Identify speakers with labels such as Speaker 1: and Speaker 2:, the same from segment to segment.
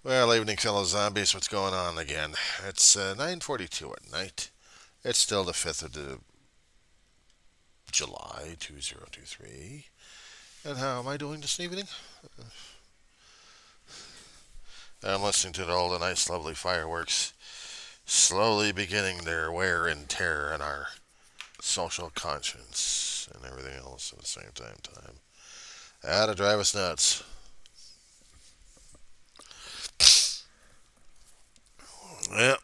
Speaker 1: Well, evening, fellow zombies. What's going on again? It's 9:42 at night. It's still the 5th of July, 2023. And how am I doing this evening? I'm listening to all the nice, lovely fireworks slowly beginning their wear and tear on our social conscience and everything else at the same time. To drive us nuts. Yep.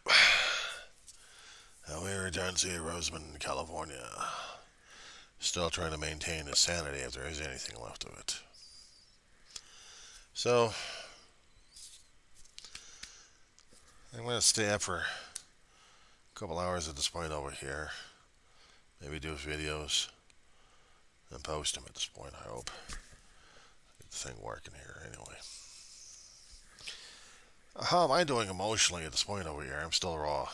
Speaker 1: We're John C. Roseman, California. Still trying to maintain his sanity if there is anything left of it. So, I'm going to stay up for a couple hours at this point over here. Maybe do videos and post them at this point, I hope. Get the thing working here anyway. How am I doing emotionally at this point over here? I'm still raw.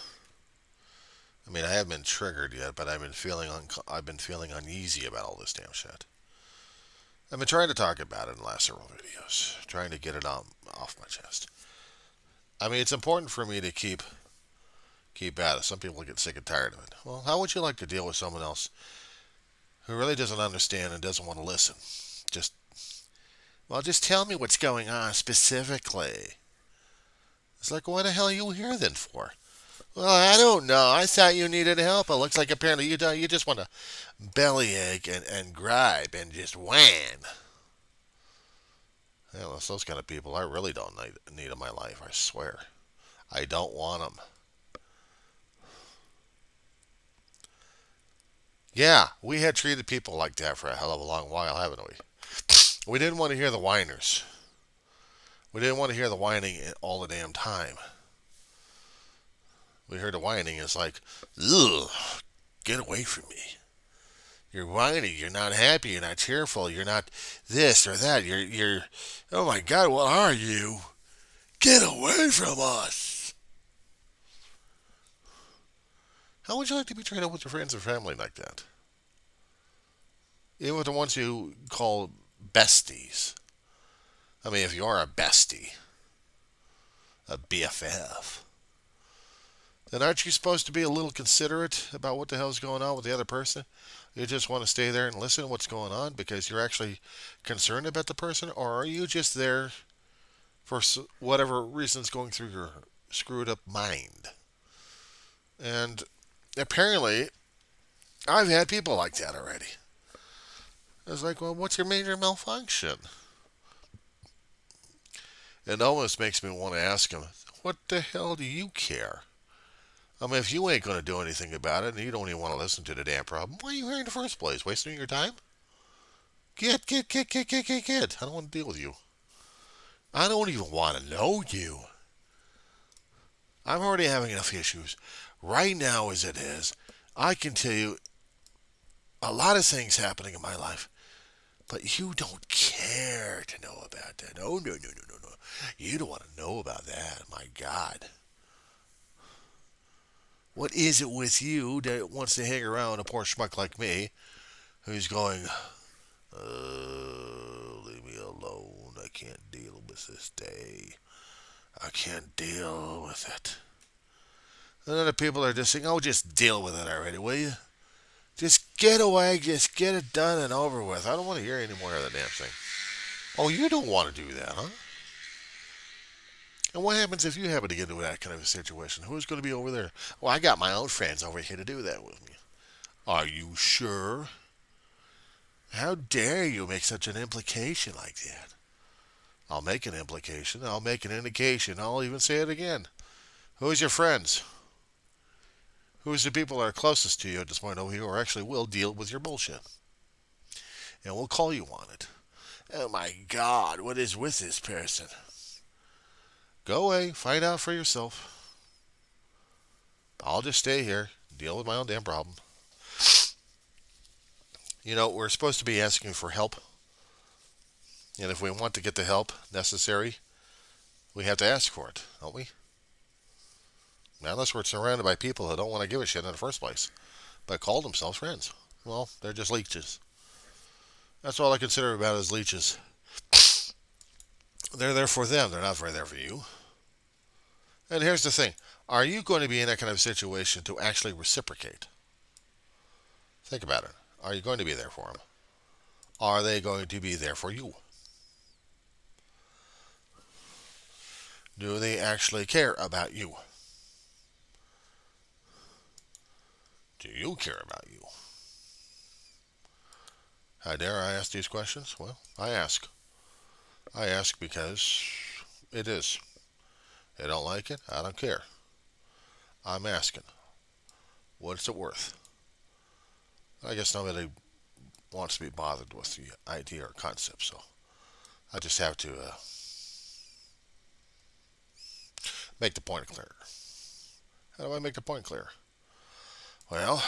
Speaker 1: I mean, I haven't been triggered yet, but I've been feeling uneasy about all this damn shit. I've been trying to talk about it in the last several videos, trying to get it off my chest. I mean, it's important for me to keep at it. Some people get sick and tired of it. Well, how would you like to deal with someone else who really doesn't understand and doesn't want to listen? Just just tell me what's going on specifically. It's like, what the hell are you here then for? Well, I don't know. I thought you needed help. It looks like apparently you don't. You just want to bellyache and gripe and just whine. Yeah, it's those kind of people I really don't need in my life. I swear, I don't want them. Yeah, we had treated people like that for a hell of a long while, haven't we? We didn't want to hear the whiners. We didn't want to hear the whining all the damn time. We heard the whining. It's like, ugh, get away from me. You're whining. You're not happy. You're not cheerful. You're not this or that. Oh my God, what are you? Get away from us. How would you like to be treated with your friends and family like that? Even with the ones you call besties. I mean, if you are a bestie, a BFF, then aren't you supposed to be a little considerate about what the hell's going on with the other person? You just want to stay there and listen to what's going on because you're actually concerned about the person, or are you just there for whatever reason's going through your screwed up mind? And apparently, I've had people like that already. It's like, well, what's your major malfunction? It almost makes me want to ask him, what the hell do you care? I mean, if you ain't going to do anything about it and you don't even want to listen to the damn problem, why are you here in the first place? Wasting your time? Get. I don't want to deal with you. I don't even want to know you. I'm already having enough issues. Right now, as it is, I can tell you a lot of things happening in my life, but you don't care to know about that. No. You don't want to know about that. My God. What is it with you that wants to hang around a poor schmuck like me who's going, leave me alone. I can't deal with this day. I can't deal with it. And other people are just saying, oh, just deal with it already, will you? Just get away, just get it done and over with. I don't want to hear any more of the damn thing. Oh, you don't want to do that, huh? And what happens if you happen to get into that kind of a situation? Who's going to be over there? Well, I got my own friends over here to do that with me. Are you sure? How dare you make such an implication like that? I'll make an implication. I'll make an indication. I'll even say it again. Who's your friends? Who's the people that are closest to you at this point over here who actually will deal with your bullshit? And we'll call you on it. Oh my God, what is with this person? Go away, find out for yourself. I'll just stay here, deal with my own damn problem. You know, we're supposed to be asking for help. And if we want to get the help necessary, we have to ask for it, don't we? Now, unless we're surrounded by people who don't want to give a shit in the first place, but call themselves friends. Well, they're just leeches. That's all I consider about as leeches. They're there for them. They're not there for you. And here's the thing. Are you going to be in that kind of situation to actually reciprocate? Think about it. Are you going to be there for them? Are they going to be there for you? Do they actually care about you? Do you care about you? How dare I ask these questions? Well, I ask. I ask because it is. They don't like it. I don't care. I'm asking. What's it worth? I guess nobody wants to be bothered with the idea or concept, so I just have to make the point clear. How do I make the point clear? Well,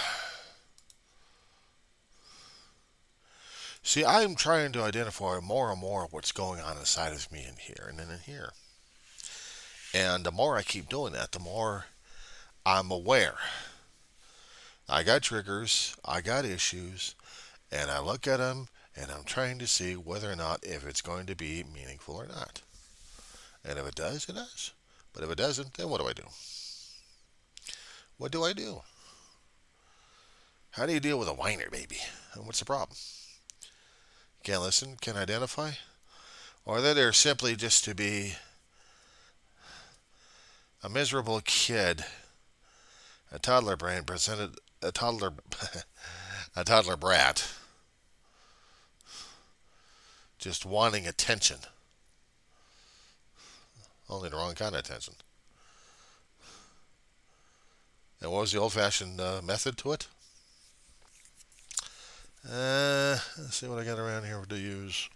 Speaker 1: see, I'm trying to identify more and more what's going on inside of me in here and then in here. And the more I keep doing that, the more I'm aware. I got triggers, I got issues, and I look at them and I'm trying to see whether or not if it's going to be meaningful or not. And if it does, it does. But if it doesn't, then what do I do? What do I do? How do you deal with a whiner, baby? And what's the problem? Can't listen, can't identify? Or are they there simply just to be a miserable kid, a toddler brain presented, a toddler, a toddler brat, just wanting attention. Only the wrong kind of attention. And what was the old-fashioned method to it? Let's see what I got around here to use.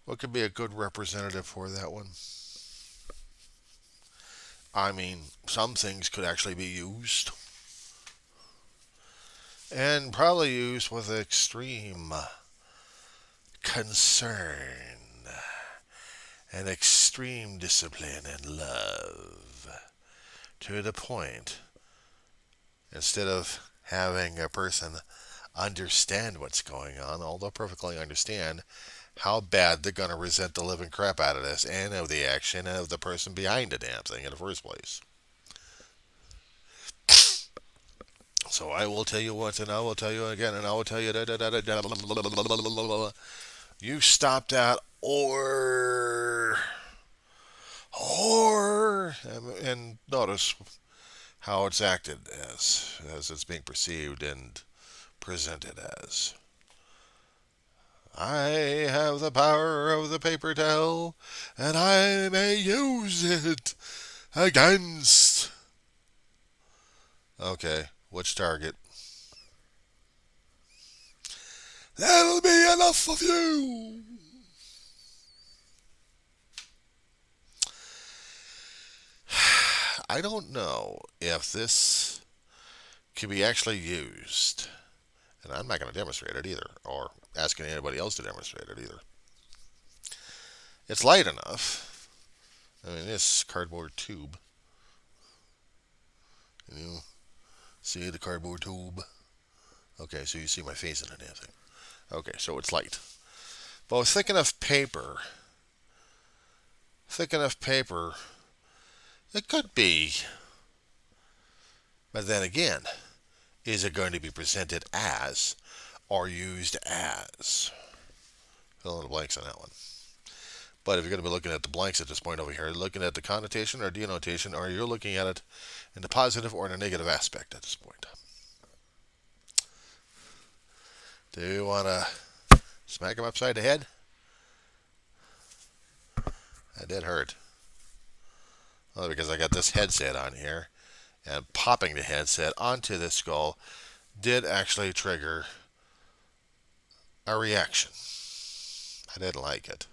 Speaker 1: What could be a good representative for that one? I mean, some things could actually be used. And probably used with extreme concern and extreme discipline and love. To the point, instead of having a person understand what's going on, although perfectly understand how bad they're going to resent the living crap out of this and of the action and of the person behind the damn thing in the first place. So I will tell you once, and I will tell you again, and I will tell you you stop that, or, and notice how it's acted as it's being perceived and presented as. I have the power of the paper towel, and I may use it against. Okay, which target? That'll be enough of you! I don't know if this can be actually used, and I'm not going to demonstrate it either, or asking anybody else to demonstrate it either. It's light enough. I mean, this cardboard tube. Can you see the cardboard tube? Okay, so you see my face in the damn thing. Okay, so it's light. But with thick enough paper, it could be. But then again, is it going to be presented as or used as? Fill in the blanks on that one. But if you're going to be looking at the blanks at this point over here, looking at the connotation or denotation, or you're looking at it in the positive or in a negative aspect at this point. Do you want to smack him upside the head? That did hurt. Well, because I got this headset on here, and popping the headset onto the skull did actually trigger a reaction. I didn't like it.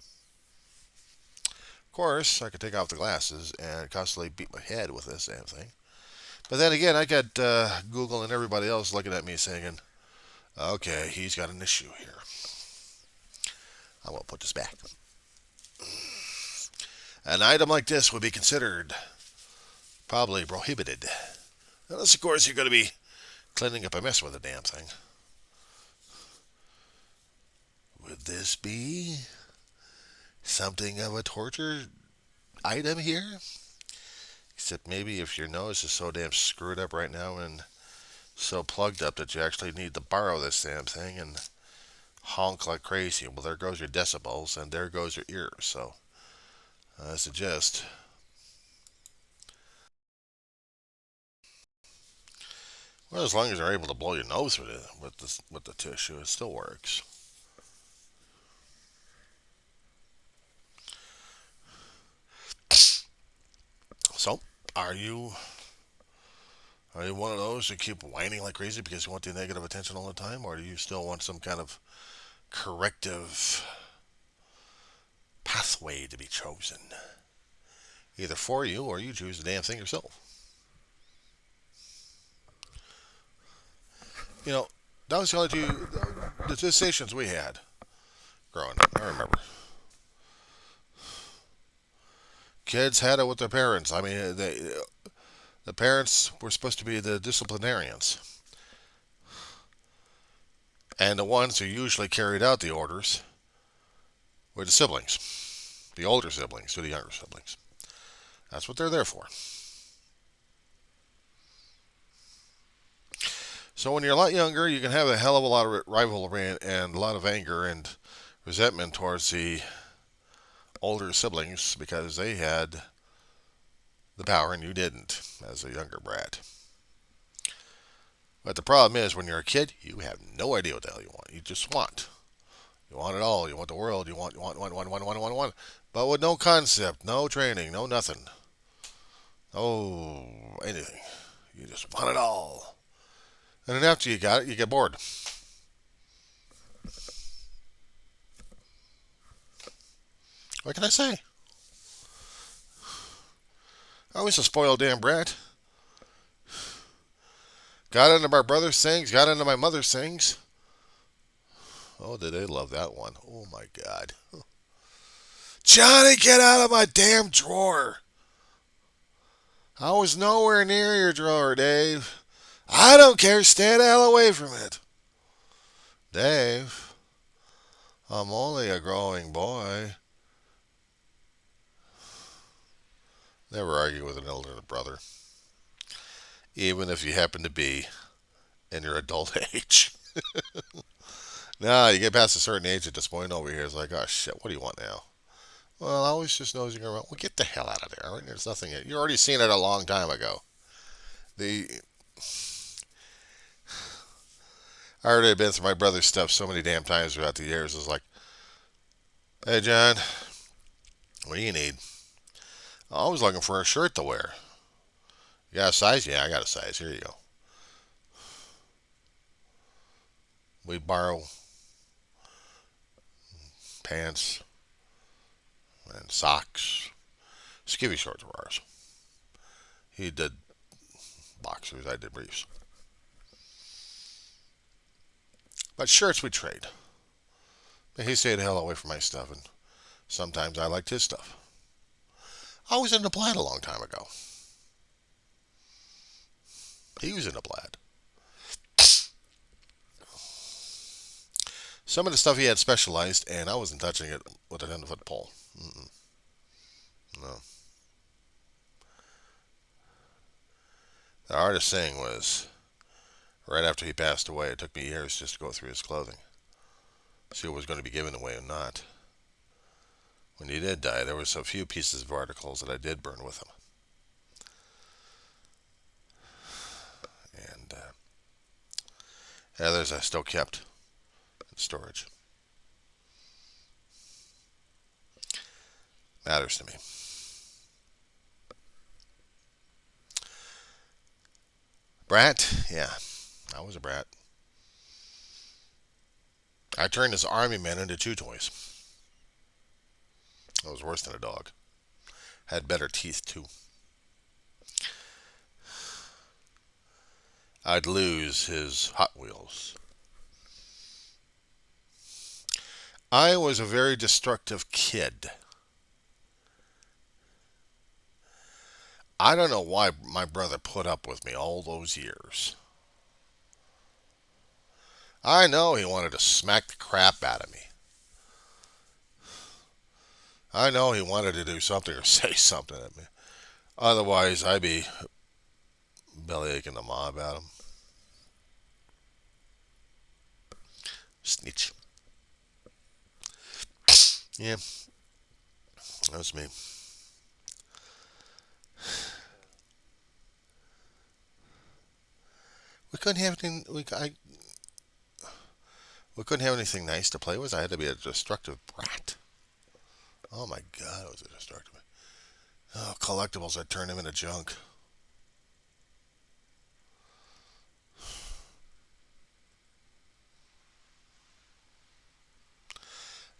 Speaker 1: Of course, I could take off the glasses and constantly beat my head with this damn thing. But then again, I got Google and everybody else looking at me saying, okay, he's got an issue here. I will put this back. An item like this would be considered probably prohibited. Unless, of course, you're going to be cleaning up a mess with the damn thing. Would this be something of a torture item here. Except maybe if your nose is so damn screwed up right now and so plugged up that you actually need to borrow this damn thing and honk like crazy. Well, there goes your decibels and there goes your ears. So I suggest, well, as long as you're able to blow your nose with the tissue, it still works. So, are you are you one of those who keep whining like crazy because you want the negative attention all the time, or do you still want some kind of corrective pathway to be chosen, either for you or you choose the damn thing yourself? You know, that was the only two the decisions we had growing up. I remember kids had it with their parents. I mean, the parents were supposed to be the disciplinarians, and the ones who usually carried out the orders were the siblings, the older siblings to the younger siblings. That's what they're there for. So when you're a lot younger, you can have a hell of a lot of rivalry and a lot of anger and resentment towards the older siblings because they had the power and you didn't as a younger brat. But the problem is when you're a kid, you have no idea what the hell you want. You just want. You want it all. You want the world. You want. But with no concept, no training, no nothing. No anything. You just want it all. And then after you got it, you get bored. What can I say? I was a spoiled damn brat. Got into my brother's things, got into my mother's things. Oh, did they love that one? Oh my God. Johnny, get out of my damn drawer. I was nowhere near your drawer, Dave. I don't care. Stay the hell away from it. Dave, I'm only a growing boy. Never argue with an elder brother, even if you happen to be in your adult age. Nah, you get past a certain age at this point over here, it's like, oh shit, what do you want now? Well, I was just nosing around. Well, get the hell out of there. Right? There's nothing. You already seen it a long time ago. The I already been through my brother's stuff so many damn times throughout the years. It's like, hey John, what do you need? I was looking for a shirt to wear. You got a size? Yeah, I got a size. Here you go. We'd borrow pants and socks. Skivvy shorts were ours. He did boxers. I did briefs. But shirts we trade. But he stayed the hell away from my stuff, and sometimes I liked his stuff. I was into plaid a long time ago. He was into plaid. Some of the stuff he had specialized, and I wasn't touching it with a 10-foot pole. Mm-mm. No. The hardest thing was right after he passed away. It took me years just to go through his clothing, see what was going to be given away and not. When he did die, there was a few pieces of articles that I did burn with him, and others I still kept in storage. Matters to me. Brat? Yeah, I was a brat. I turned this army man into chew toys. I was worse than a dog. Had better teeth, too. I'd lose his Hot Wheels. I was a very destructive kid. I don't know why my brother put up with me all those years. I know he wanted to smack the crap out of me. I know he wanted to do something or say something at me. Otherwise, I'd be belly aching to ma about him. Snitch. Yeah, that's me. We couldn't have anything. We couldn't have anything nice to play with. I had to be a destructive brat. Oh my god, I was a destructive. Oh, collectibles. I turned him into junk.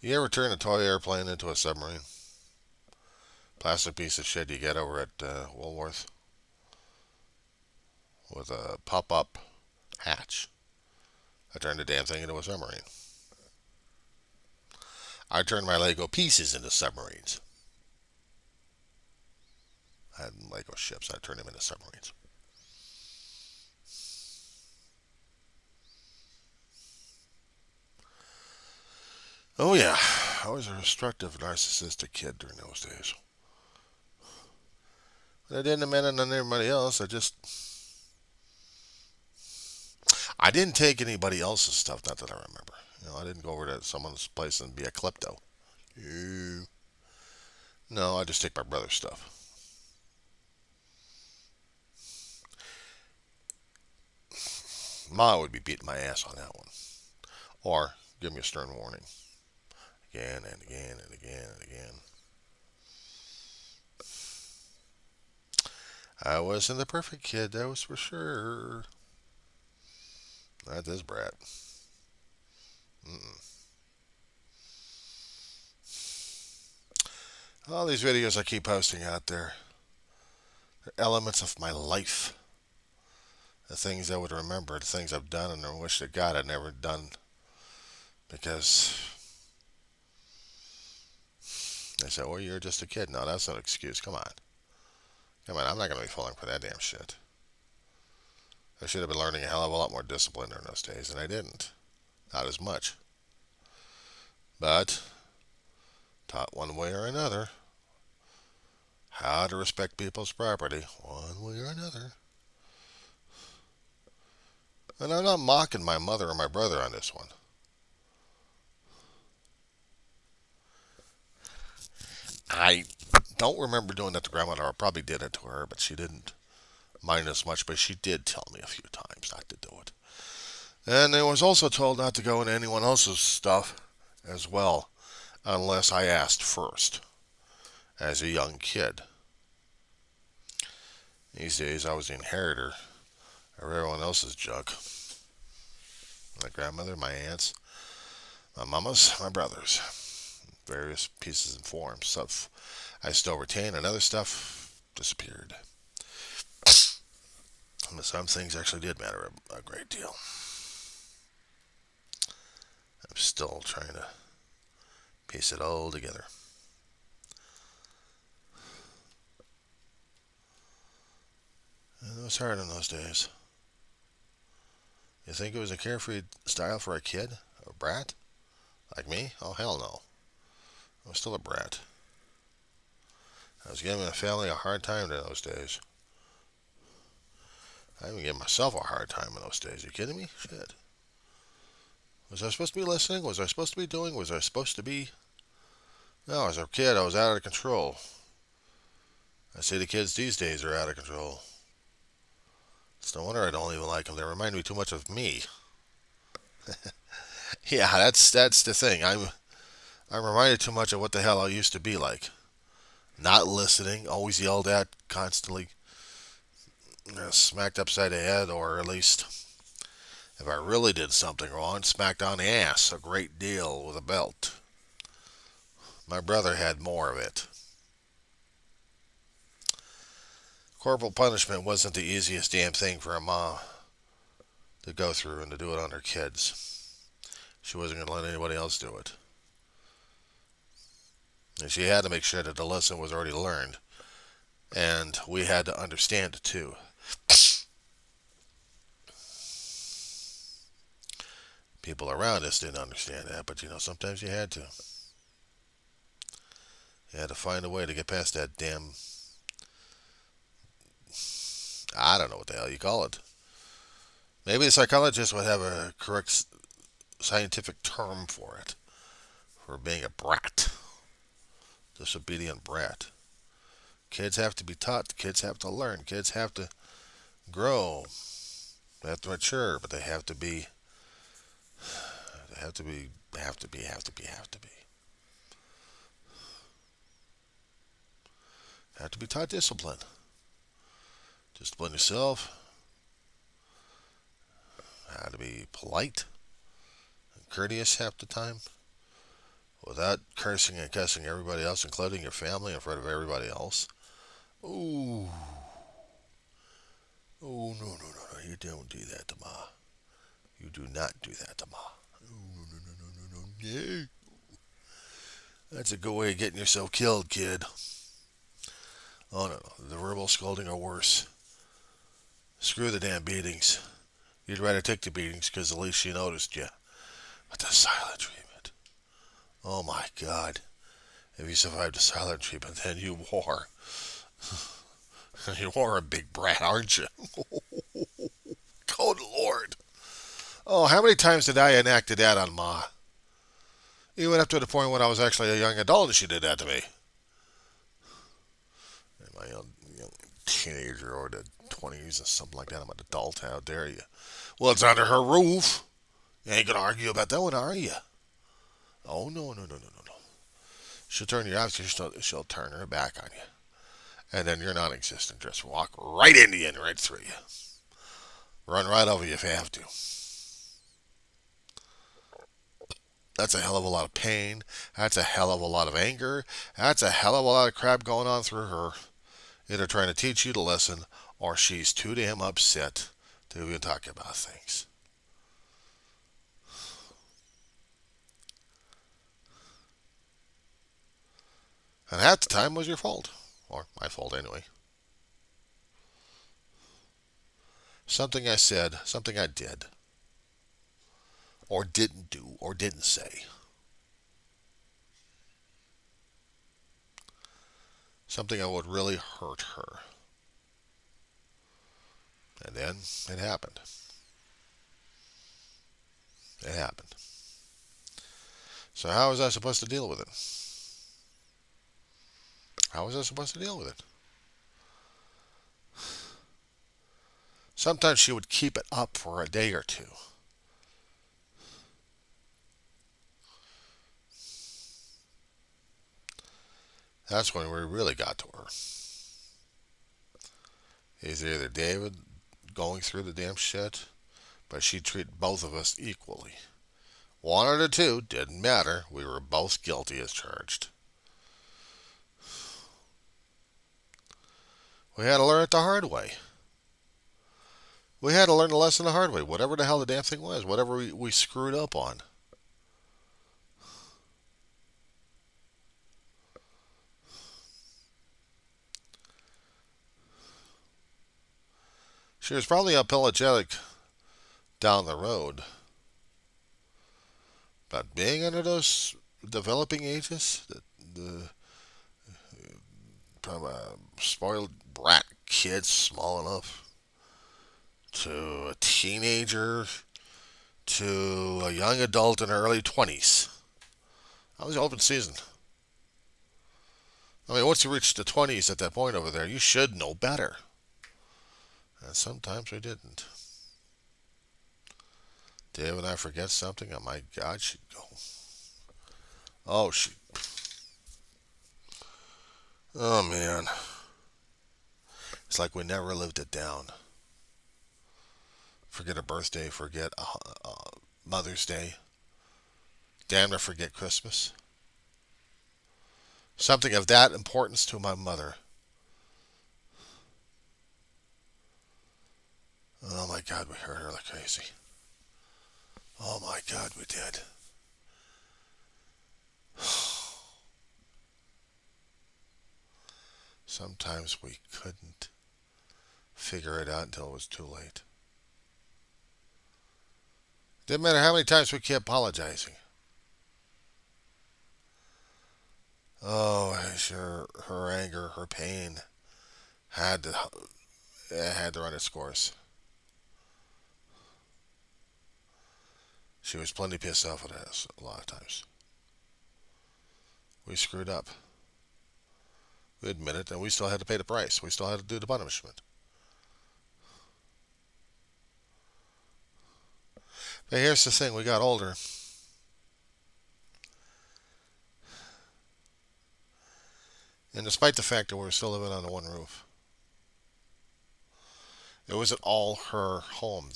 Speaker 1: You ever turn a toy airplane into a submarine? Plastic piece of shit you get over at Woolworth with a pop-up hatch. I turned the damn thing into a submarine. I turned my Lego pieces into submarines. I had Lego ships. I turned them into submarines. Oh yeah, I was a destructive, narcissistic kid during those days. But I didn't depend on everybody else. I didn't take anybody else's stuff. Not that I remember. I didn't go over to someone's place and be a klepto. No, I just take my brother's stuff. Ma would be beating my ass on that one, or give me a stern warning again and again and again and again. I wasn't the perfect kid, that was for sure. Not this brat. Mm-mm. All these videos I keep posting out there, they're elements of my life. The things I would remember, the things I've done, and I wish to God I'd never done. Because they said, well, you're just a kid. No, that's no excuse. Come on. Come on, I'm not going to be falling for that damn shit. I should have been learning a hell of a lot more discipline during those days, and I didn't. Not as much. But, taught one way or another how to respect people's property, one way or another. And I'm not mocking my mother or my brother on this one. I don't remember doing that to grandmother. I probably did it to her, but she didn't mind as much. But she did tell me a few times not to do it. And I was also told not to go into anyone else's stuff as well, unless I asked first, as a young kid. These days, I was the inheritor of everyone else's junk. My grandmother, my aunts, my mamas, my brothers. Various pieces and forms. Stuff I still retain, and other stuff disappeared. And some things actually did matter a great deal. I'm still trying to piece it all together. And it was hard in those days. You think it was a carefree style for a kid? A brat? Like me? Oh, hell no. I was still a brat. I was giving the family a hard time in those days. I even gave myself a hard time in those days. Are you kidding me? Shit. Was I supposed to be listening? Was I supposed to be doing? Was I supposed to be? No, as a kid, I was out of control. I say the kids these days are out of control. It's no wonder I don't even like them. They remind me too much of me. Yeah, that's the thing. I'm reminded too much of what the hell I used to be like. Not listening, always yelled at, constantly smacked upside the head, or at least if I really did something wrong, smacked on the ass a great deal with a belt. My brother had more of it. Corporal punishment wasn't the easiest damn thing for a mom to go through and to do it on her kids. She wasn't going to let anybody else do it. And she had to make sure that the lesson was already learned. And we had to understand it too. People around us didn't understand that, but sometimes you had to. You had to find a way to get past that damn. I don't know what the hell you call it. Maybe the psychologist would have a correct scientific term for it. For being a brat. Disobedient brat. Kids have to be taught. Kids have to learn. Kids have to grow. They have to mature, but they have to be. They have to be. Have to be. Have to be. Have to be. Have to be taught discipline. Discipline yourself. How to be polite and courteous half the time, without cursing and cussing everybody else, including your family, in front of everybody else. Ooh. Oh, no, no, no, no. You don't do that to Ma. You do not do that to Ma. Oh, no, no, no, no, no, no. No. That's a good way of getting yourself killed, kid. Oh, no, no. The verbal scolding are worse. Screw the damn beatings. You'd rather take the beatings because at least she noticed you. But the silent treatment. Oh, my God. If you survived the silent treatment, then you wore. You are a big brat, aren't you? Good Lord. Oh, how many times did I enacted that on Ma? Even up to the point when I was actually a young adult and she did that to me. And my young teenager or the 20s or something like that. I'm an adult. How dare you? Well, it's under her roof. You ain't going to argue about that one, are you? Oh, no, no, no, no, no, no. She'll turn you out. She'll turn her back on you. And then you're non-existent. Just walk right into you and right through you. Run right over you if you have to. That's a hell of a lot of pain. That's a hell of a lot of anger. That's a hell of a lot of crap going on through her. Either trying to teach you the lesson, or she's too damn upset to even talk about things. And half the time was your fault. Or my fault anyway. Something I said, something I did, or didn't do, or didn't say. Something that would really hurt her. And then it happened. It happened. So how was I supposed to deal with it? How was I supposed to deal with it? Sometimes she would keep it up for a day or two. That's when we really got to her. Is either David going through the damn shit, but she'd treat both of us equally. One or the two, didn't matter. We were both guilty as charged. We had to learn it the hard way. We had to learn the lesson the hard way. Whatever the hell the damn thing was, whatever we screwed up on. She was probably apologetic down the road. But being under those developing ages, the from a spoiled brat kid small enough to a teenager to a young adult in her early 20s. That was open season. I mean, once you reach the 20s at that point over there, you should know better. And sometimes we didn't. Dave and I forget something, oh my God, she'd go. Oh, oh man. It's like we never lived it down. Forget a birthday, forget a Mother's Day. Damn to forget Christmas. Something of that importance to my mother. Oh my God, we hurt her like crazy. Oh my God, we did. Sometimes we couldn't figure it out until it was too late. Didn't matter how many times we kept apologizing. Oh, her anger, her pain had to had to run its course. She was plenty pissed off at us a lot of times. We screwed up. We admit it, and we still had to pay the price. We still had to do the punishment. But here's the thing: we got older, and despite the fact that we were still living under one roof, it wasn't all her home,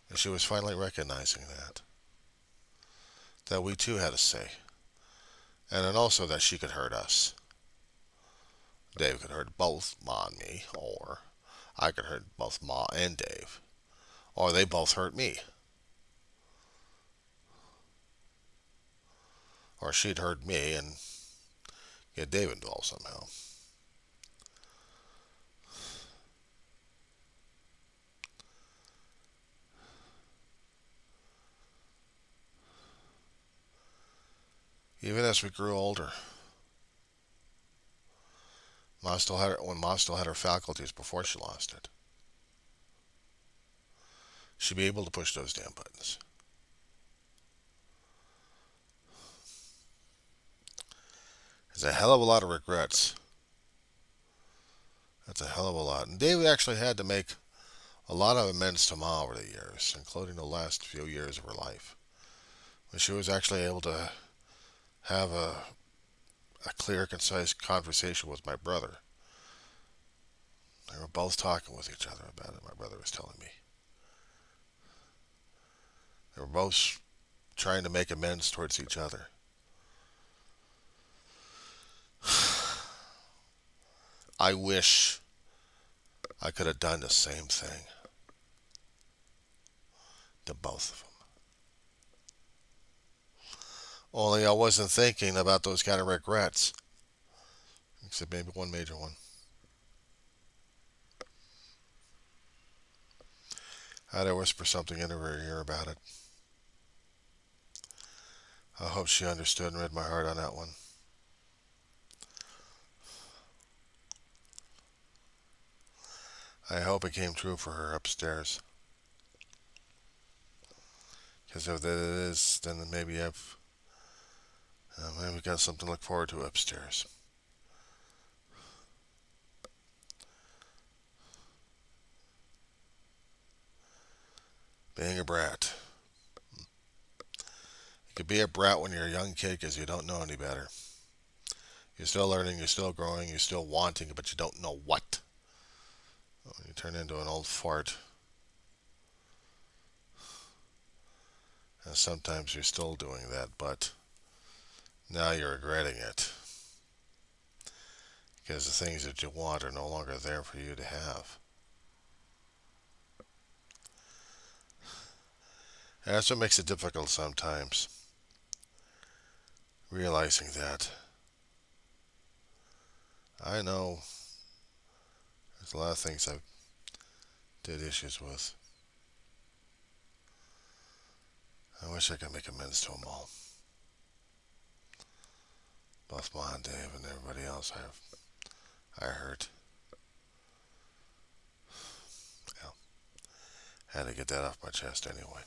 Speaker 1: and she was finally recognizing that we too had a say, and then also that she could hurt us. Dave could hurt both Ma and me, or I could hurt both Ma and Dave, or they both hurt me, or she'd hurt me and get Dave involved somehow. Even as we grew older, when Ma still had her faculties before she lost it, she'd be able to push those damn buttons. There's a hell of a lot of regrets. That's a hell of a lot. And David actually had to make a lot of amends to Ma over the years, including the last few years of her life, when she was actually able to have a clear, concise conversation with my brother. They were both talking with each other about it, my brother was telling me. They were both trying to make amends towards each other. I wish I could have done the same thing to both of them. Only I wasn't thinking about those kind of regrets, except maybe one major one. I had to whisper something into her ear about it. I hope she understood and read my heart on that one. I hope it came true for her upstairs. Because if that is, then maybe maybe got something to look forward to upstairs. Being a brat. You could be a brat when you're a young kid because you don't know any better. You're still learning, you're still growing, you're still wanting, but you don't know what. You turn into an old fart. And sometimes you're still doing that, but now you're regretting it. Because the things that you want are no longer there for you to have. And that's what makes it difficult sometimes. Realizing that. I know there's a lot of things I've did issues with. I wish I could make amends to them all. Both Ma and Dave and everybody else I hurt. Yeah. Had to get that off my chest anyway.